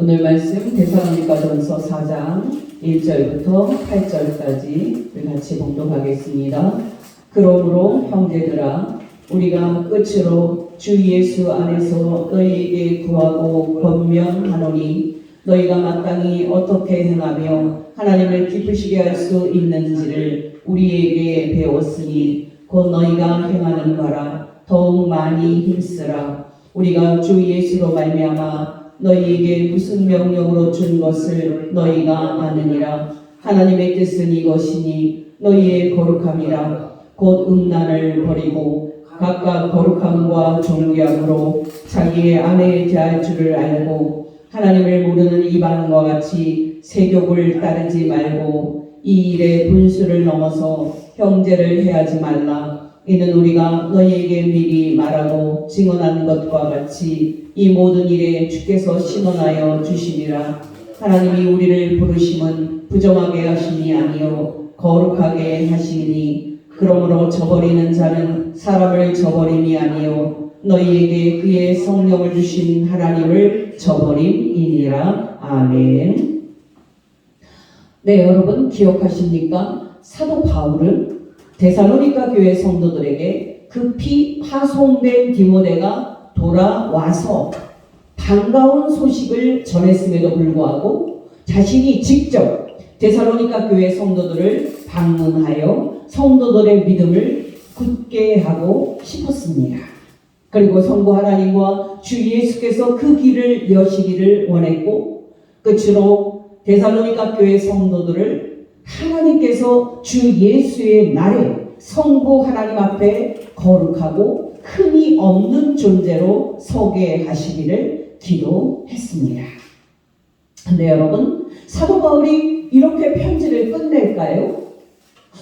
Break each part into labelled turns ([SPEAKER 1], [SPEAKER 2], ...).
[SPEAKER 1] 오늘 말씀 데살로니가전서 4장 1절부터 8절까지 같이 봉독하겠습니다. 그러므로 형제들아 우리가 끝으로 주 예수 안에서 너희에게 구하고 권면하노니 너희가 마땅히 어떻게 행하며 하나님을 기쁘시게 할 수 있는지를 우리에게 배웠으니 곧 너희가 행하는 바라 더욱 많이 힘쓰라. 우리가 주 예수로 말미암아 너희에게 무슨 명령으로 준 것을 너희가 아느니라. 하나님의 뜻은 이것이니 너희의 거룩함이라. 곧 음란을 버리고 각각 거룩함과 존귀함으로 자기의 아내에 대할 줄을 알고 하나님을 모르는 이방과 같이 세욕을 따르지 말고 이 일에 분수를 넘어서 형제를 해하지 말라. 이는 우리가 너희에게 미리 말하고 증언한 것과 같이 이 모든 일에 주께서 신원하여 주시니라. 하나님이 우리를 부르심은 부정하게 하심이 아니요 거룩하게 하시니 그러므로 저버리는 자는 사람을 저버림이 아니요 너희에게 그의 성령을 주신 하나님을 저버림이니라. 아멘. 네, 여러분 기억하십니까? 사도 바울은 데살로니가 교회 성도들에게 급히 파송된 디모데가 돌아와서 반가운 소식을 전했음에도 불구하고 자신이 직접 데살로니가 교회 성도들을 방문하여 성도들의 믿음을 굳게 하고 싶었습니다. 그리고 성부 하나님과 주 예수께서 그 길을 여시기를 원했고 끝으로 데살로니가 교회 성도들을 하나님께서 주 예수의 날에 성부 하나님 앞에 거룩하고 흠이 없는 존재로 서게 하시기를 기도했습니다. 근데 여러분, 사도 바울이 이렇게 편지를 끝낼까요?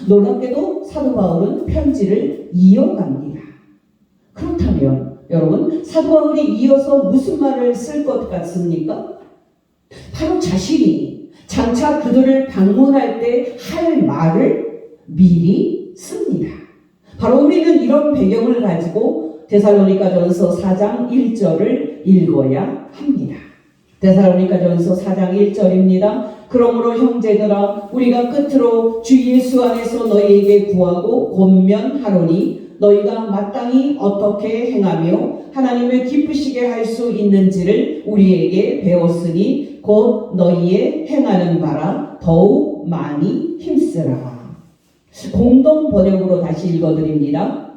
[SPEAKER 1] 놀랍게도 사도 바울은 편지를 이어갑니다. 그렇다면 여러분, 사도 바울이 이어서 무슨 말을 쓸 것 같습니까? 바로 자신이 장차 그들을 방문할 때 할 말을 미리 씁니다. 바로 우리는 이런 배경을 가지고 데살로니가전서 4장 1절을 읽어야 합니다. 데살로니가전서 4장 1절입니다. 그러므로 형제들아 우리가 끝으로 주 예수 안에서 너희에게 구하고 권면하노니 너희가 마땅히 어떻게 행하며 하나님을 기쁘시게 할 수 있는지를 우리에게 배웠으니 곧 너희의 행하는 바라 더욱 많이 힘쓰라. 공동 번역으로 다시 읽어드립니다.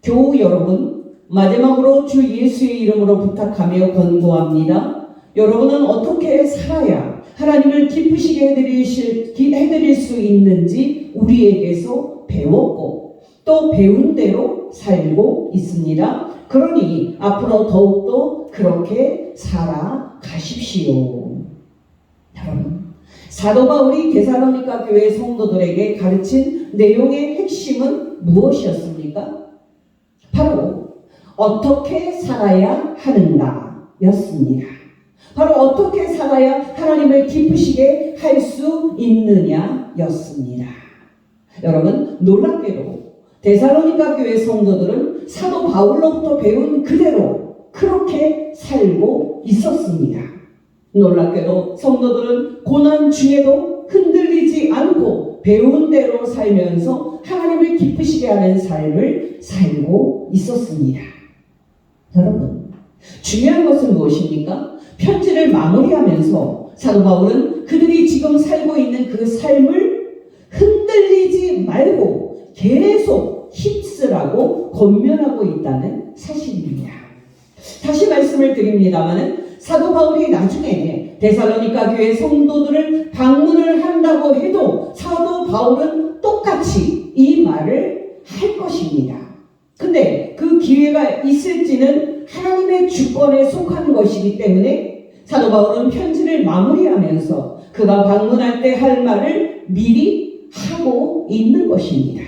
[SPEAKER 1] 교우 여러분, 마지막으로 주 예수의 이름으로 부탁하며 권고합니다. 여러분은 어떻게 살아야 하나님을 기쁘시게 해드릴 수 있는지 우리에게서 배웠고 또 배운 대로 살고 있습니다. 그러니 앞으로 더욱더 그렇게 살아가십시오. 여러분, 사도 바울이 데살로니가 교회 성도들에게 가르친 내용의 핵심은 무엇이었습니까? 바로 어떻게 살아야 하는가 였습니다. 바로 어떻게 살아야 하나님을 기쁘시게 할 수 있느냐 였습니다. 여러분, 놀랍게도 데살로니가 교회 성도들은 사도 바울로부터 배운 그대로 그렇게 살고 있었습니다. 놀랍게도 성도들은 고난 중에도 흔들리지 않고 배운 대로 살면서 하나님을 기쁘시게 하는 삶을 살고 있었습니다. 여러분, 중요한 것은 무엇입니까? 편지를 마무리하면서 사도 바울은 그들이 지금 살고 있는 그 삶을 흔들리지 말고 계속 힘쓰라고 권면하고 있다는 사실입니다. 다시 말씀을 드립니다마는 사도 바울이 나중에 데살로니가 교회 성도들을 방문을 한다고 해도 사도 바울은 똑같이 이 말을 할 것입니다. 근데 그 기회가 있을지는 하나님의 주권에 속한 것이기 때문에 사도 바울은 편지를 마무리하면서 그가 방문할 때 할 말을 미리 하고 있는 것입니다.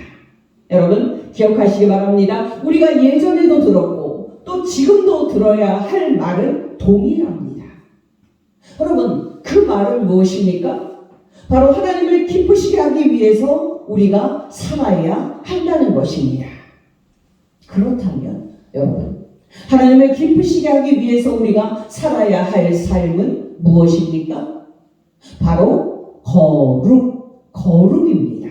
[SPEAKER 1] 여러분 기억하시기 바랍니다. 우리가 예전에도 들었고 또 지금도 들어야 할 말은 동일합니다. 여러분 그 말은 무엇입니까? 바로 하나님을 기쁘시게 하기 위해서 우리가 살아야 한다는 것입니다. 그렇다면 여러분 하나님을 기쁘시게 하기 위해서 우리가 살아야 할 삶은 무엇입니까? 바로 거룩입니다.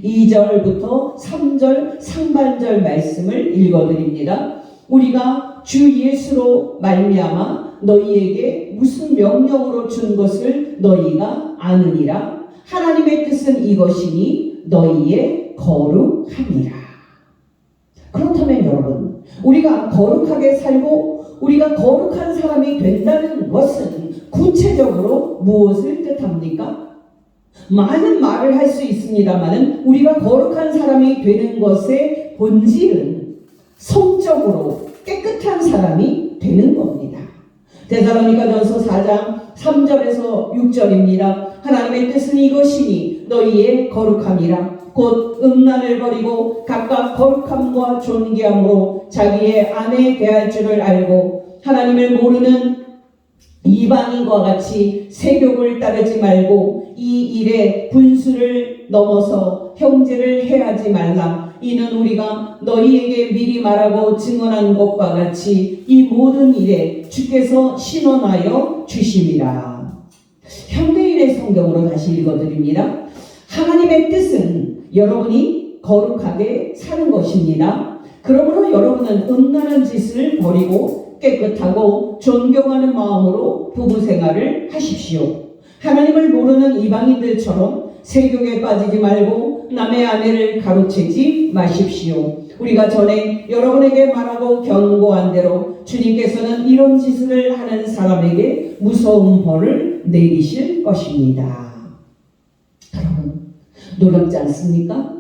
[SPEAKER 1] 2절부터 3절 상반절 말씀을 읽어드립니다. 우리가 주 예수로 말미암아 너희에게 무슨 명령으로 준 것을 너희가 아느니라. 하나님의 뜻은 이것이니 너희의 거룩함이라. 그렇다면 여러분, 우리가 거룩하게 살고 우리가 거룩한 사람이 된다는 것은 구체적으로 무엇을 뜻합니까? 많은 말을 할 수 있습니다만 우리가 거룩한 사람이 되는 것의 본질은 성적으로 깨끗한 사람이 되는 겁니다. 데살로니가전서 4장 3절에서 6절입니다. 하나님의 뜻은 이것이니 너희의 거룩함이라. 곧 음란을 버리고 각각 거룩함과 존귀함으로 자기의 아내 대할 줄을 알고 하나님을 모르는 이방인과 같이 세욕을 따르지 말고 이 일에 분수를 넘어서 형제를 해하지 말라. 이는 우리가 너희에게 미리 말하고 증언한 것과 같이 이 모든 일에 주께서 신원하여 주심이라. 현대인의 성경으로 다시 읽어드립니다. 하나님의 뜻은 여러분이 거룩하게 사는 것입니다. 그러므로 여러분은 음란한 짓을 버리고 깨끗하고 존경하는 마음으로 부부생활을 하십시오. 하나님을 모르는 이방인들처럼 세욕에 빠지지 말고 남의 아내를 가로채지 마십시오. 우리가 전에 여러분에게 말하고 경고한 대로 주님께서는 이런 짓을 하는 사람에게 무서운 벌을 내리실 것입니다. 여러분, 놀랍지 않습니까?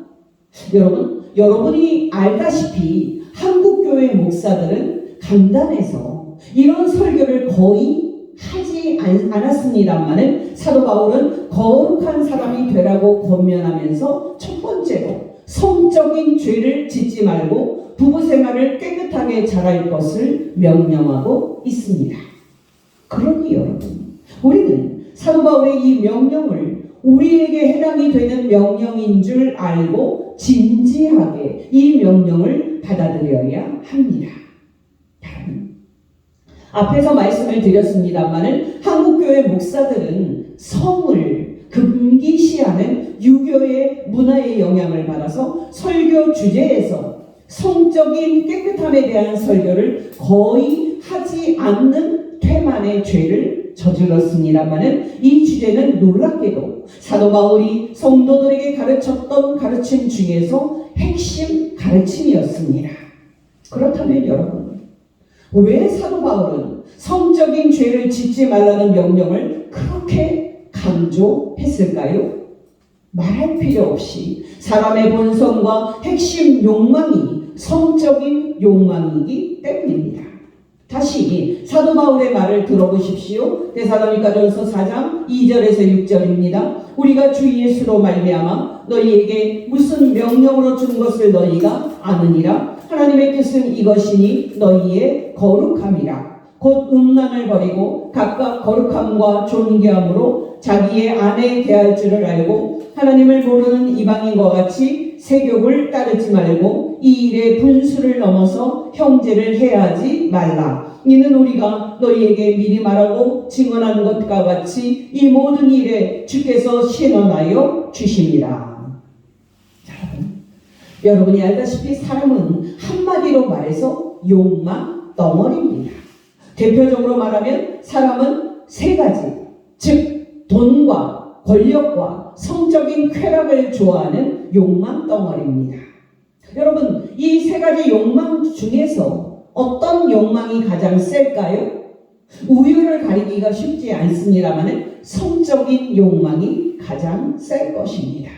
[SPEAKER 1] 여러분이 알다시피 한국교회 목사들은 강단에서 이런 설교를 거의 하지 않았습니다만은 사도 바울은 거룩한 사람이 되라고 권면하면서 첫 번째로 성적인 죄를 짓지 말고 부부생활을 깨끗하게 잘할 것을 명령하고 있습니다. 그러니 여러분, 우리는 사도 바울의 이 명령을 우리에게 해당이 되는 명령인 줄 알고 진지하게 이 명령을 받아들여야 합니다. 앞에서 말씀을 드렸습니다마는 한국교회 목사들은 성을 금기시하는 유교의 문화의 영향을 받아서 설교 주제에서 성적인 깨끗함에 대한 설교를 거의 하지 않는 퇴만의 죄를 저질렀습니다마는 이 주제는 놀랍게도 사도 바울이 성도들에게 가르쳤던 가르침 중에서 핵심 가르침이었습니다. 그렇다면 여러분, 왜 사도 바울은 성적인 죄를 짓지 말라는 명령을 그렇게 강조했을까요? 말할 필요 없이 사람의 본성과 핵심 욕망이 성적인 욕망이기 때문입니다. 다시 사도 바울의 말을 들어보십시오. 데살로니가전서 4장 2절에서 6절입니다. 우리가 주 예수로 말미암아 너희에게 무슨 명령으로 준 것을 너희가 아느니라. 하나님의 뜻은 이것이니 너희의 거룩함이라. 곧 음란을 버리고 각각 거룩함과 존귀함으로 자기의 아내 대할 줄을 알고 하나님을 모르는 이방인과 같이 세욕을 따르지 말고 이 일에 분수를 넘어서 형제를 해하지 말라. 이는 우리가 너희에게 미리 말하고 증언한 것과 같이 이 모든 일에 주께서 신원하여 주심이라. 여러분이 알다시피 사람은 한마디로 말해서 욕망 덩어리입니다. 대표적으로 말하면 사람은 세 가지, 즉 돈과 권력과 성적인 쾌락을 좋아하는 욕망 덩어리입니다. 여러분, 이 세 가지 욕망 중에서 어떤 욕망이 가장 셀까요? 우열을 가리기가 쉽지 않습니다만 성적인 욕망이 가장 셀 것입니다.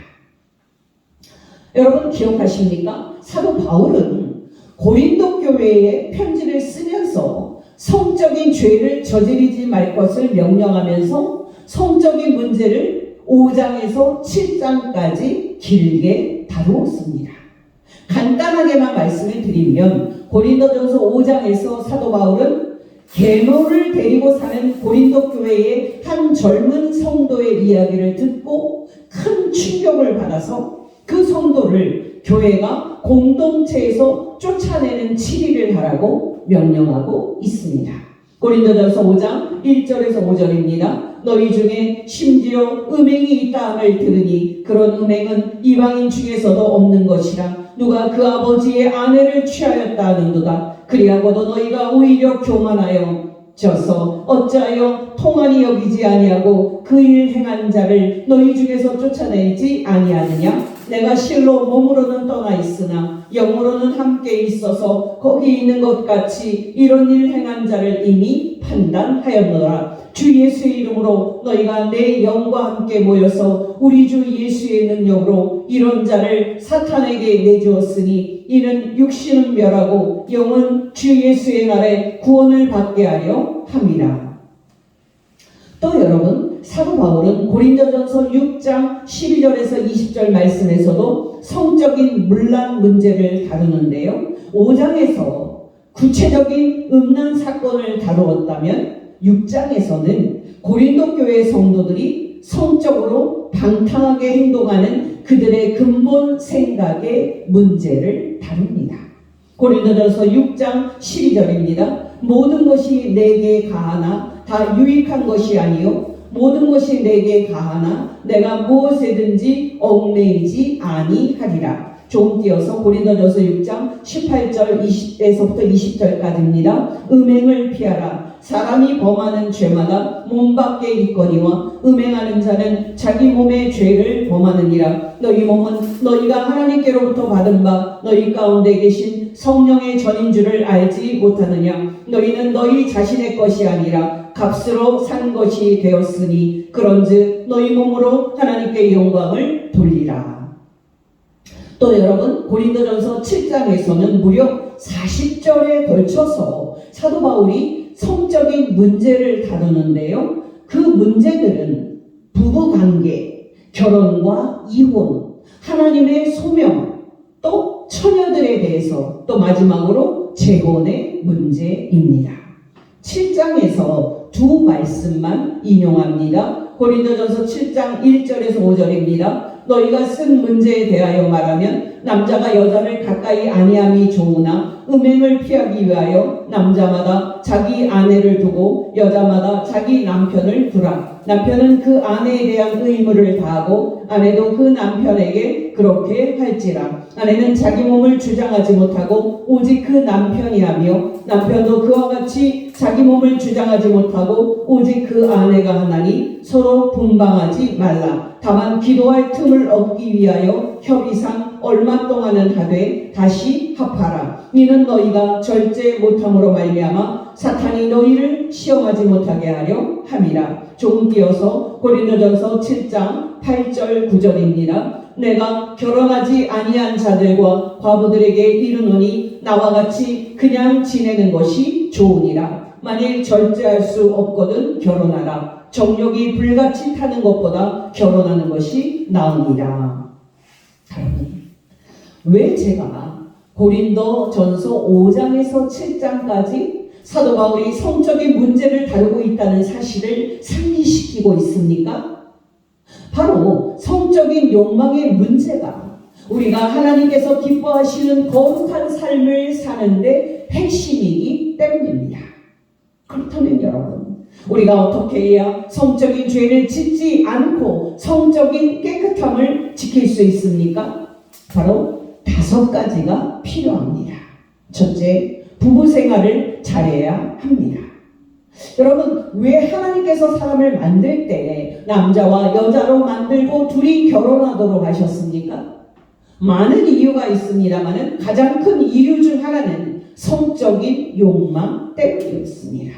[SPEAKER 1] 여러분 기억하십니까? 사도 바울은 고린도 교회에 편지를 쓰면서 성적인 죄를 저지르지 말 것을 명령하면서 성적인 문제를 5장에서 7장까지 길게 다루었습니다. 간단하게만 말씀을 드리면 고린도전서 5장에서 사도 바울은 계노를 데리고 사는 고린도 교회의 한 젊은 성도의 이야기를 듣고 큰 충격을 받아서 그 성도를 교회가 공동체에서 쫓아내는 치리를 하라고 명령하고 있습니다. 고린도전서 5장 1절에서 5절입니다. 너희 중에 심지어 음행이 있다함을 들으니 그런 음행은 이방인 중에서도 없는 것이라. 누가 그 아버지의 아내를 취하였다 하는도다. 그리하고도 너희가 오히려 교만하여 져서 어찌하여 통한이 여기지 아니하고 그 일 행한 자를 너희 중에서 쫓아내지 아니하느냐. 내가 실로 몸으로는 떠나 있으나 영으로는 함께 있어서 거기 있는 것 같이 이런 일 행한 자를 이미 판단하였노라. 주 예수의 이름으로 너희가 내 영과 함께 모여서 우리 주 예수의 능력으로 이런 자를 사탄에게 내주었으니 이는 육신은 멸하고 영은 주 예수의 날에 구원을 받게 하려 함이라. 또 여러분, 사도 바울은 고린도전서 6장 12절에서 20절 말씀에서도 성적인 문란 문제를 다루는데요. 5장에서 구체적인 음란 사건을 다루었다면 6장에서는 고린도 교회 성도들이 성적으로 방탕하게 행동하는 그들의 근본 생각의 문제를 다룹니다. 고린도전서 6장 12절입니다. 모든 것이 내게 가하나 다 유익한 것이 아니요 모든 것이 내게 가하나 내가 무엇에든지 얽매이지 아니하리라. 좀 띄어서 고린도전서 6장 18절에서부터 20절까지입니다. 음행을 피하라. 사람이 범하는 죄마다 몸 밖에 있거니와 음행하는 자는 자기 몸의 죄를 범하느니라. 너희 몸은 너희가 하나님께로부터 받은 바 너희 가운데 계신 성령의 전인 줄을 알지 못하느냐. 너희는 너희 자신의 것이 아니라 값으로 산 것이 되었으니 그런즉 너희 몸으로 하나님께 영광을 돌리라. 또 여러분, 고린도전서 7장에서는 무려 40절에 걸쳐서 사도 바울이 성적인 문제를 다루는데요. 그 문제들은 부부관계, 결혼과 이혼, 하나님의 소명, 또 처녀들에 대해서, 또 마지막으로 재혼의 문제입니다. 7장에서 두 말씀만 인용합니다. 고린도전서 7장 1절에서 5절입니다. 너희가 쓴 문제에 대하여 말하면 남자가 여자를 가까이 아니함이 좋으나 음행을 피하기 위하여 남자마다 자기 아내를 두고 여자마다 자기 남편을 두라. 남편은 그 아내에 대한 의무를 다하고 아내도 그 남편에게 그렇게 할지라. 아내는 자기 몸을 주장하지 못하고 오직 그 남편이 하며 남편도 그와 같이 자기 몸을 주장하지 못하고 오직 그 아내가 하나니 서로 분방하지 말라. 다만 기도할 틈을 얻기 위하여 협의상 얼마 동안은 하되 다시 합하라. 이는 너희가 절제 못함으로 말미암아 사탄이 너희를 시험하지 못하게 하려 함이라. 조금 띄어서 고린도전서 7장 8절 9절입니다. 내가 결혼하지 아니한 자들과 과부들에게 이르노니 나와 같이 그냥 지내는 것이 좋으니라. 만일 절제할 수 없거든 결혼하라. 정욕이 불같이 타는 것보다 결혼하는 것이 나으니라. 여러분, 왜 제가 고린도전서 5장에서 7장까지 사도 바울이 성적인 문제를 다루고 있다는 사실을 상기시키고 있습니까? 바로 성적인 욕망의 문제가 우리가 하나님께서 기뻐하시는 거룩한 삶을 사는데 핵심이기 때문입니다. 그렇다면 여러분, 우리가 어떻게 해야 성적인 죄를 짓지 않고 성적인 깨끗함을 지킬 수 있습니까? 바로 5가지가 필요합니다. 첫째, 부부 생활을 잘해야 합니다. 여러분, 왜 하나님께서 사람을 만들 때 남자와 여자로 만들고 둘이 결혼하도록 하셨습니까? 많은 이유가 있습니다만 가장 큰 이유 중 하나는 성적인 욕망 때문이었습니다.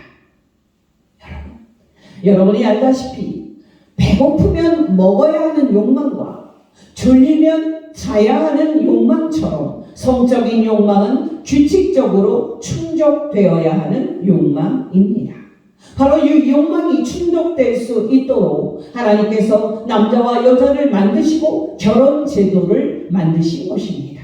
[SPEAKER 1] 여러분이 알다시피 배고프면 먹어야 하는 욕망과 졸리면 자야 하는 욕망처럼 성적인 욕망은 규칙적으로 충족되어야 하는 욕망입니다. 바로 이 욕망이 충족될 수 있도록 하나님께서 남자와 여자를 만드시고 결혼 제도를 만드신 것입니다.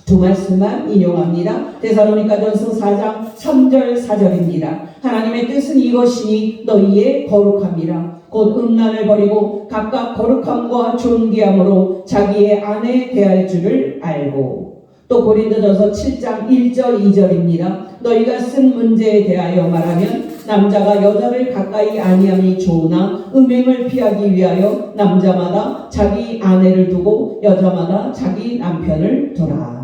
[SPEAKER 1] 두 말씀만 인용합니다. 데살로니가전서 4장 3절 4절입니다. 하나님의 뜻은 이것이니 너희의 거룩함이라. 곧 음란을 버리고 각각 거룩함과 존귀함으로 자기의 아내 대할 줄을 알고. 또 고린도전서 7장 1절 2절입니다. 너희가 쓴 문제에 대하여 말하면 남자가 여자를 가까이 아니함이 좋으나 음행을 피하기 위하여 남자마다 자기 아내를 두고 여자마다 자기 남편을 두라.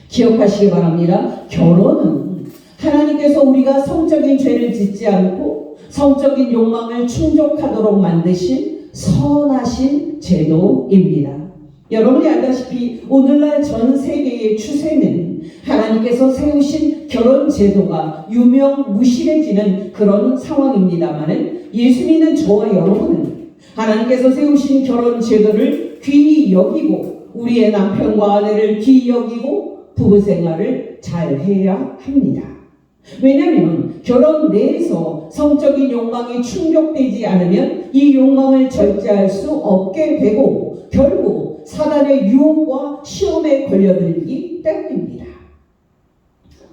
[SPEAKER 1] 기억하시기 바랍니다. 결혼은 하나님께서 우리가 성적인 죄를 짓지 않고 성적인 욕망을 충족하도록 만드신 선하신 제도입니다. 여러분이 알다시피 오늘날 전 세계의 추세는 하나님께서 세우신 결혼 제도가 유명무실해지는 그런 상황입니다만 예수 믿는 저와 여러분은 하나님께서 세우신 결혼 제도를 귀히 여기고 우리의 남편과 아내를 귀히 여기고 부부생활을 잘 해야 합니다. 왜냐하면 결혼 내에서 성적인 욕망이 충족되지 않으면 이 욕망을 절제할 수 없게 되고 결국 사단의 유혹과 시험에 걸려들기 때문입니다.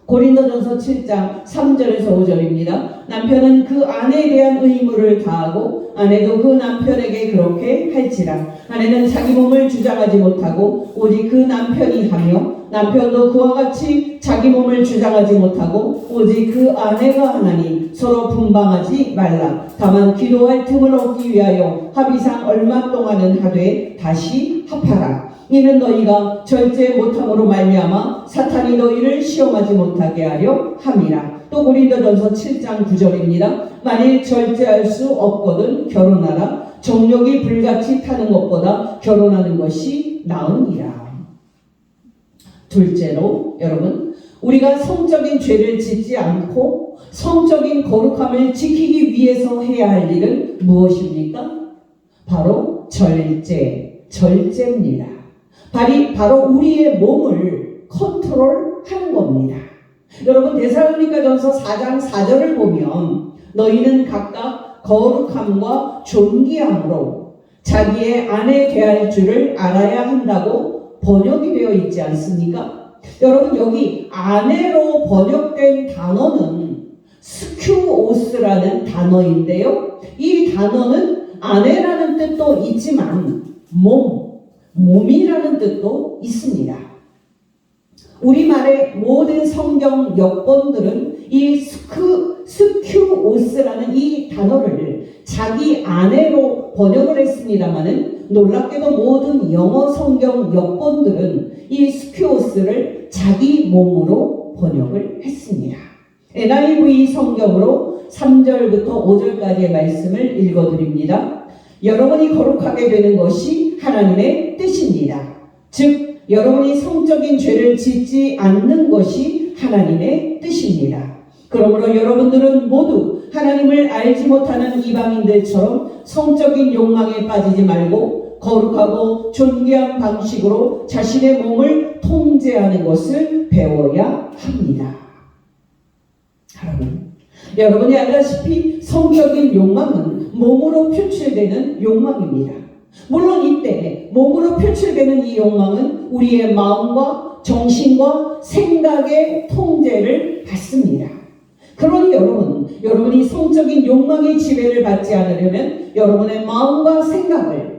[SPEAKER 1] 고린도전서 7장 3절에서 5절입니다. 남편은 그 아내에 대한 의무를 다하고 아내도 그 남편에게 그렇게 할지라. 아내는 자기 몸을 주장하지 못하고 오직 그 남편이 하며 남편도 그와 같이 자기 몸을 주장하지 못하고 오직 그 아내가 하나니 서로 분방하지 말라. 다만 기도할 틈을 얻기 위하여 합의상 얼마 동안은 하되 다시 합하라. 이는 너희가 절제 못함으로 말미암아 사탄이 너희를 시험하지 못하게 하려 함이라. 또 고린도전서 7장 9절입니다. 만일 절제할 수 없거든 결혼하라. 정욕이 불같이 타는 것보다 결혼하는 것이 나으니라. 둘째로 여러분, 우리가 성적인 죄를 짓지 않고 성적인 거룩함을 지키기 위해서 해야 할 일은 무엇입니까? 바로 절제입니다. 바로 우리의 몸을 컨트롤하는 겁니다. 여러분 데살로니가전서 4장 4절을 보면 너희는 각각 거룩함과 존귀함으로 자기의 아내 대할 줄을 알아야 한다고 번역이 되어 있지 않습니까? 여러분 여기 아내로 번역된 단어는 스큐오스라는 단어인데요. 이 단어는 아내라는 뜻도 있지만 몸이라는 뜻도 있습니다. 우리말의 모든 성경 역본들은 이 스큐오스라는 이 단어를 자기 아내로 번역을 했습니다마는 놀랍게도 모든 영어 성경 역본들은 이 스큐오스를 자기 몸으로 번역을 했습니다. NIV 성경으로 3절부터 5절까지의 말씀을 읽어드립니다. 여러분이 거룩하게 되는 것이 하나님의 뜻입니다. 즉 여러분이 성적인 죄를 짓지 않는 것이 하나님의 뜻입니다. 그러므로 여러분들은 모두 하나님을 알지 못하는 이방인들처럼 성적인 욕망에 빠지지 말고 거룩하고 존귀한 방식으로 자신의 몸을 통제하는 것을 배워야 합니다. 여러분이 알다시피 성적인 욕망은 몸으로 표출되는 욕망입니다. 물론 이때 몸으로 표출되는 이 욕망은 우리의 마음과 정신과 생각의 통제를 받습니다. 그러니 여러분이 성적인 욕망의 지배를 받지 않으려면 여러분의 마음과 생각을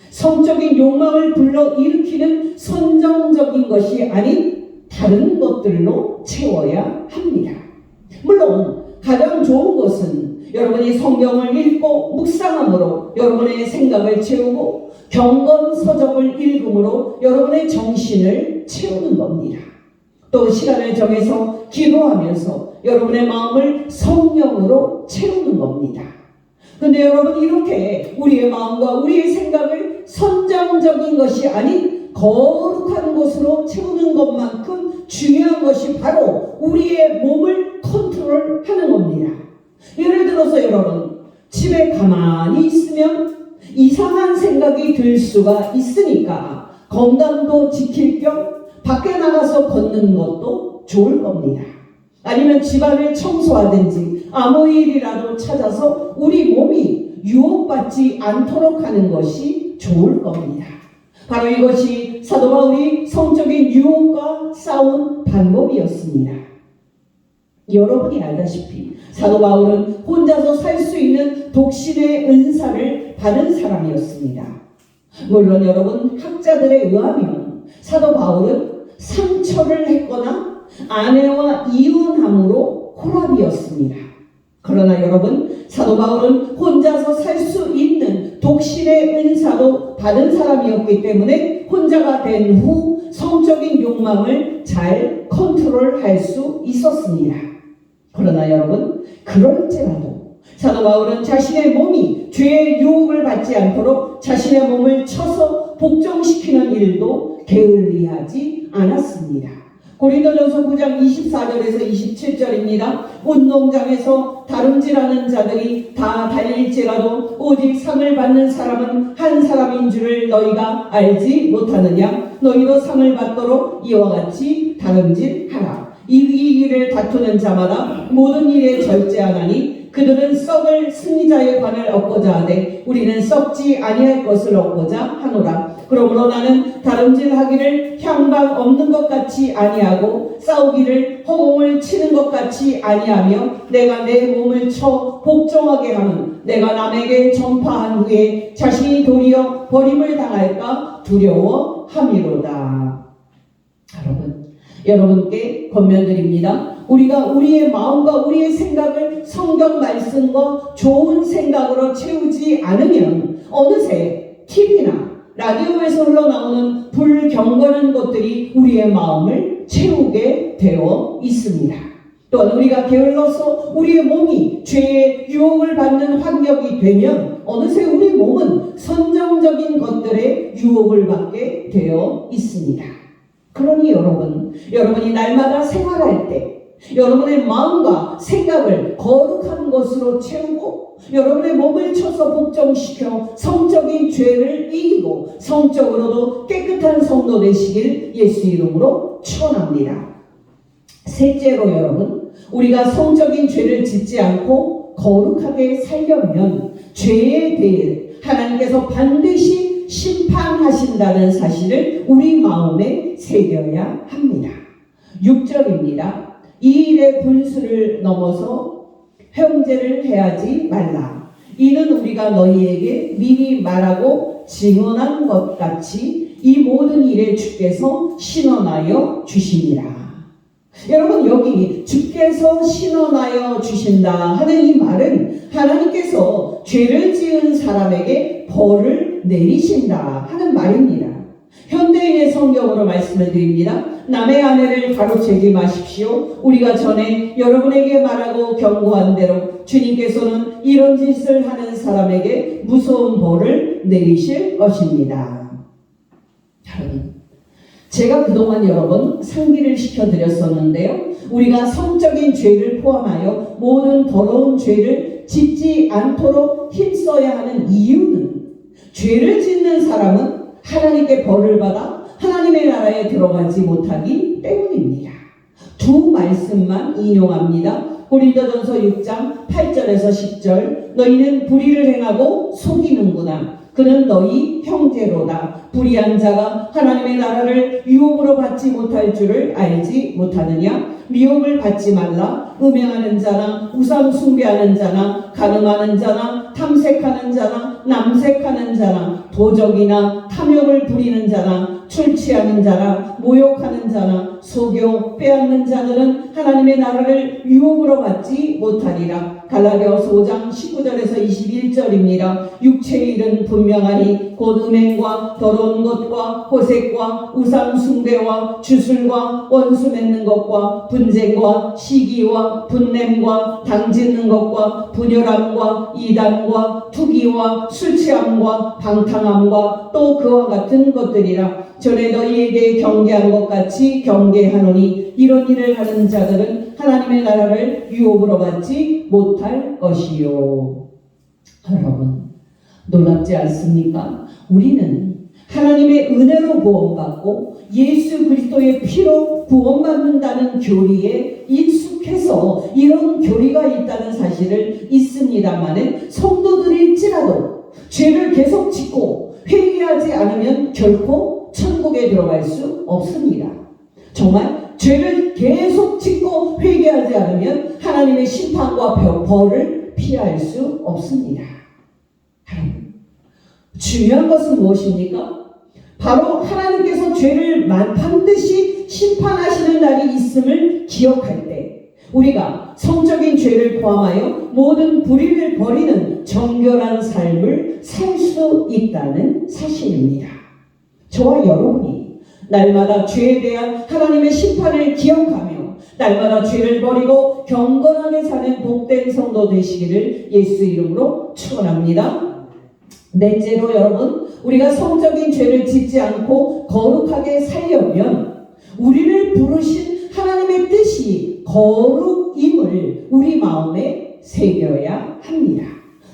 [SPEAKER 1] 성적인 욕망을 불러일으키는 선정적인 것이 아닌 다른 것들로 채워야 합니다. 물론 가장 좋은 것은 여러분이 성경을 읽고 묵상함으로 여러분의 생각을 채우고 경건서적을 읽음으로 여러분의 정신을 채우는 겁니다. 또 시간을 정해서 기도하면서 여러분의 마음을 성령으로 채우는 겁니다. 그런데 여러분 이렇게 우리의 마음과 우리의 생각을 선정적인 것이 아닌 거룩한 것으로 채우는 것만큼 중요한 것이 바로 우리의 몸을 컨트롤하는 겁니다. 예를 들어서 여러분 집에 가만히 있으면 이상한 생각이 들 수가 있으니까 건강도 지킬 겸 밖에 나가서 걷는 것도 좋을 겁니다. 아니면 집안을 청소하든지 아무 일이라도 찾아서 우리 몸이 유혹받지 않도록 하는 것이 좋을 겁니다. 바로 이것이 사도 바울이 성적인 유혹과 싸운 방법이었습니다. 여러분이 알다시피 사도 바울은 혼자서 살 수 있는 독신의 은사를 받은 사람이었습니다. 물론 여러분 학자들에 의하면 사도 바울은 상처를 했거나 아내와 이혼함으로 홀압이었습니다. 그러나 여러분, 사도 바울은 혼자서 살 수 있는 독신의 은사도 받은 사람이었기 때문에 혼자가 된 후 성적인 욕망을 잘 컨트롤할 수 있었습니다. 그러나 여러분, 그럴지라도 사도 바울은 자신의 몸이 죄의 유혹을 받지 않도록 자신의 몸을 쳐서 복종시키는 일도 게을리하지 않았습니다. 고린도전서 9장 24절에서 27절입니다. 운동장에서 다름질하는 자들이 다 달릴지라도 오직 상을 받는 사람은 한 사람인 줄을 너희가 알지 못하느냐? 너희도 상을 받도록 이와 같이 다름질하라. 이기기를 다투는 자마다 모든 일에 절제하나니 그들은 썩을 승리자의 관을 얻고자 하되 우리는 썩지 아니할 것을 얻고자 하노라. 그러므로 나는 다름질하기를 향방 없는 것 같이 아니하고 싸우기를 허공을 치는 것 같이 아니하며 내가 내 몸을 쳐 복종하게 하면 내가 남에게 전파한 후에 자신이 도리어 버림을 당할까 두려워함이로다. 여러분께 권면드립니다. 우리가 우리의 마음과 우리의 생각을 성경 말씀과 좋은 생각으로 채우지 않으면 어느새 TV나 라디오에서 흘러나오는 불경건한 것들이 우리의 마음을 채우게 되어 있습니다. 또한 우리가 게을러서 우리의 몸이 죄의 유혹을 받는 환경이 되면 어느새 우리 몸은 선정적인 것들의 유혹을 받게 되어 있습니다. 그러니 여러분이 날마다 생활할 때 여러분의 마음과 생각을 거룩한 것으로 채우고 여러분의 몸을 쳐서 복종시켜 성적인 죄를 이기고 성적으로도 깨끗한 성도 되시길 예수 이름으로 축원합니다. 셋째로 여러분, 우리가 성적인 죄를 짓지 않고 거룩하게 살려면 죄에 대해 하나님께서 반드시 심판하신다는 사실을 우리 마음에 새겨야 합니다. 6절입니다. 이 일의 분수를 넘어서 형제를 해하지 말라. 이는 우리가 너희에게 미리 말하고 증언한 것 같이 이 모든 일에 주께서 신원하여 주시니라. 여러분, 여기 주께서 신원하여 주신다 하는 이 말은 하나님께서 죄를 지은 사람에게 벌을 내리신다 하는 말입니다. 현대인의 성경으로 말씀을 드립니다. 남의 아내를 가로채지 마십시오. 우리가 전에 여러분에게 말하고 경고한 대로 주님께서는 이런 짓을 하는 사람에게 무서운 벌을 내리실 것입니다. 여러분, 제가 그동안 여러분 상기를 시켜드렸었는데요. 우리가 성적인 죄를 포함하여 모든 더러운 죄를 짓지 않도록 힘써야 하는 이유는 죄를 짓는 사람은 하나님께 벌을 받아 하나님의 나라에 들어가지 못하기 때문입니다. 두 말씀만 인용합니다. 고린도전서 6장 8절에서 10절. 너희는 불의를 행하고 속이는구나. 그는 너희 형제로다. 불의한 자가 하나님의 나라를 유혹으로 받지 못할 줄을 알지 못하느냐? 미혹을 받지 말라. 음행하는 자나 우상 숭배하는 자나 간음하는 자나 탐색하는 자나 남색하는 자나 도적이나 탐욕을 부리는 자나 출치하는 자나 모욕하는 자나 속여 빼앗는 자들은 하나님의 나라를 유혹으로 받지 못하리라. 갈라디아서 5장 19절에서 21절입니다. 육체의 일은 분명하니 곧 음행과 더러운 것과 호색과 우상 숭배와 주술과 원수 맺는 것과 분쟁과 시기와 분냄과 당짓는 것과 분열함과 이단과 투기와 술취함과 방탕함과 또 그와 같은 것들이라. 전에 너희에게 경계한 것 같이 경계하노니 이런 일을 하는 자들은 하나님의 나라를 유혹으로 받지 못할 것이요. 여러분, 놀랍지 않습니까? 우리는 하나님의 은혜로 구원받고 예수 그리스도의 피로 구원받는다는 교리에 익숙해서 이런 교리가 있다는 사실을 있습니다만은 성도들일지라도 죄를 계속 짓고 회개하지 않으면 결코 천국에 들어갈 수 없습니다. 정말 죄를 계속 짓고 회개하지 않으면 하나님의 심판과 벌을 피할 수 없습니다. 중요한 것은 무엇입니까? 바로 하나님께서 죄를 반드시 심판하시는 날이 있음을 기억할 때 우리가 성적인 죄를 포함하여 모든 불의를 버리는 정결한 삶을 살 수 있다는 사실입니다. 저와 여러분이 날마다 죄에 대한 하나님의 심판을 기억하며 날마다 죄를 버리고 경건하게 사는 복된 성도 되시기를 예수 이름으로 축원합니다. 넷째로 여러분, 우리가 성적인 죄를 짓지 않고 거룩하게 살려면 우리를 부르신 하나님의 뜻이 거룩임을 우리 마음에 새겨야 합니다.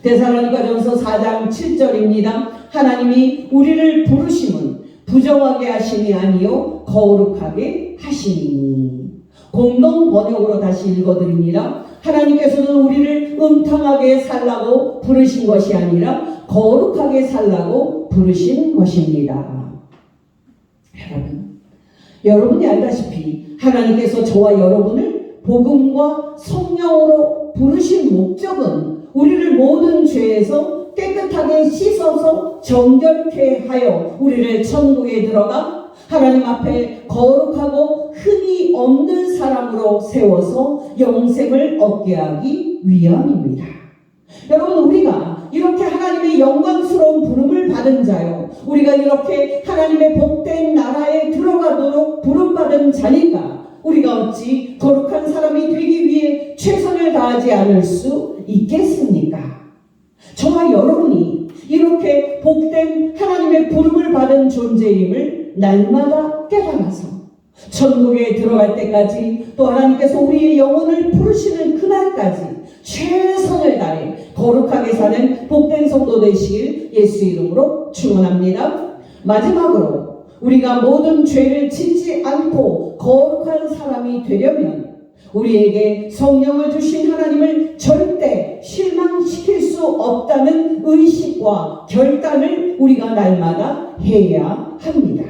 [SPEAKER 1] 데살로니가전서 4장 7절입니다. 하나님이 우리를 부르심은 부정하게 하심이 아니요 거룩하게 하시니. 공동 번역으로 다시 읽어드립니다. 하나님께서는 우리를 음탕하게 살라고 부르신 것이 아니라 거룩하게 살라고 부르시는 것입니다. 여러분이 알다시피 하나님께서 저와 여러분을 복음과 성령으로 부르신 목적은 우리를 모든 죄에서 깨끗하게 씻어서 정결케 하여 우리를 천국에 들어가 하나님 앞에 거룩하고 흠이 없는 사람으로 세워서 영생을 얻게 하기 위함입니다. 여러분, 우리가 이렇게 하나님의 영광스러운 부름을 받은 자요, 우리가 이렇게 하나님의 복된 나라에 들어가도록 부름받은 자니까 우리가 어찌 거룩한 사람이 되기 위해 최선을 다하지 않을 수 있겠습니까? 저와 여러분이 이렇게 복된 하나님의 부름을 받은 존재임을 날마다 깨달아서 천국에 들어갈 때까지, 또 하나님께서 우리의 영혼을 부르시는 그날까지 최선을 다해 거룩하게 사는 복된 성도 되시길 예수 이름으로 축원합니다. 마지막으로 우리가 모든 죄를 짓지 않고 거룩한 사람이 되려면 우리에게 성령을 주신 하나님을 절대 실망시킬 수 없다는 의식과 결단을 우리가 날마다 해야 합니다.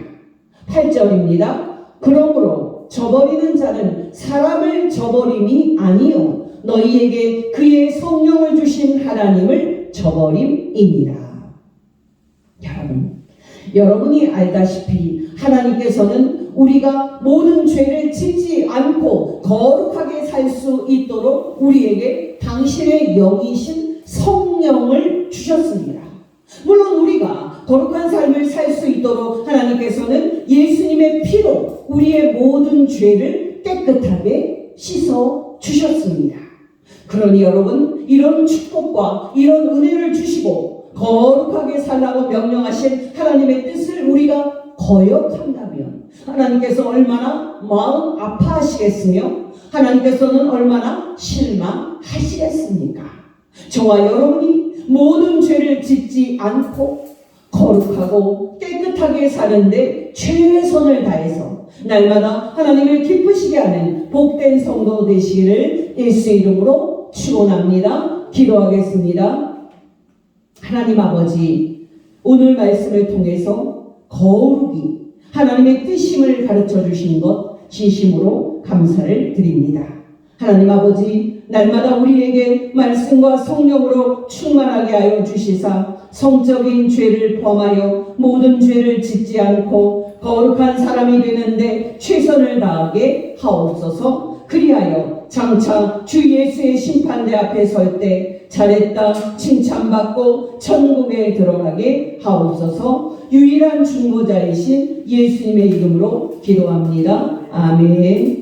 [SPEAKER 1] 8절입니다. 그러므로 저버리는 자는 사람을 저버림이 아니요 너희에게 그의 성령을 주신 하나님을 저버림이니라. 여러분이 알다시피 하나님께서는 우리가 모든 죄를 짓지 않고 거룩하게 살 수 있도록 우리에게 당신의 영이신 성령을 주셨습니다. 물론 우리가 거룩한 삶을 살 수 있도록 하나님께서는 예수님의 피로 우리의 모든 죄를 깨끗하게 씻어 주셨습니다. 그러니 여러분, 이런 축복과 이런 은혜를 주시고 거룩하게 살라고 명령하신 하나님의 뜻을 우리가 거역한다면 하나님께서 얼마나 마음 아파하시겠으며 하나님께서는 얼마나 실망하시겠습니까? 저와 여러분이 모든 죄를 짓지 않고 거룩하고 깨끗하게 사는데 최선을 다해서 날마다 하나님을 기쁘시게 하는 복된 성도 되시기를 예수 이름으로 축원합니다. 기도하겠습니다. 하나님 아버지, 오늘 말씀을 통해서 거룩이 하나님의 뜻임을 가르쳐 주신 것 진심으로 감사를 드립니다. 하나님 아버지, 날마다 우리에게 말씀과 성령으로 충만하게 하여 주시사 성적인 죄를 범하여 모든 죄를 짓지 않고 거룩한 사람이 되는데 최선을 다하게 하옵소서. 그리하여 장차 주 예수의 심판대 앞에 설 때 잘했다 칭찬받고 천국에 들어가게 하옵소서. 유일한 중보자이신 예수님의 이름으로 기도합니다. 아멘.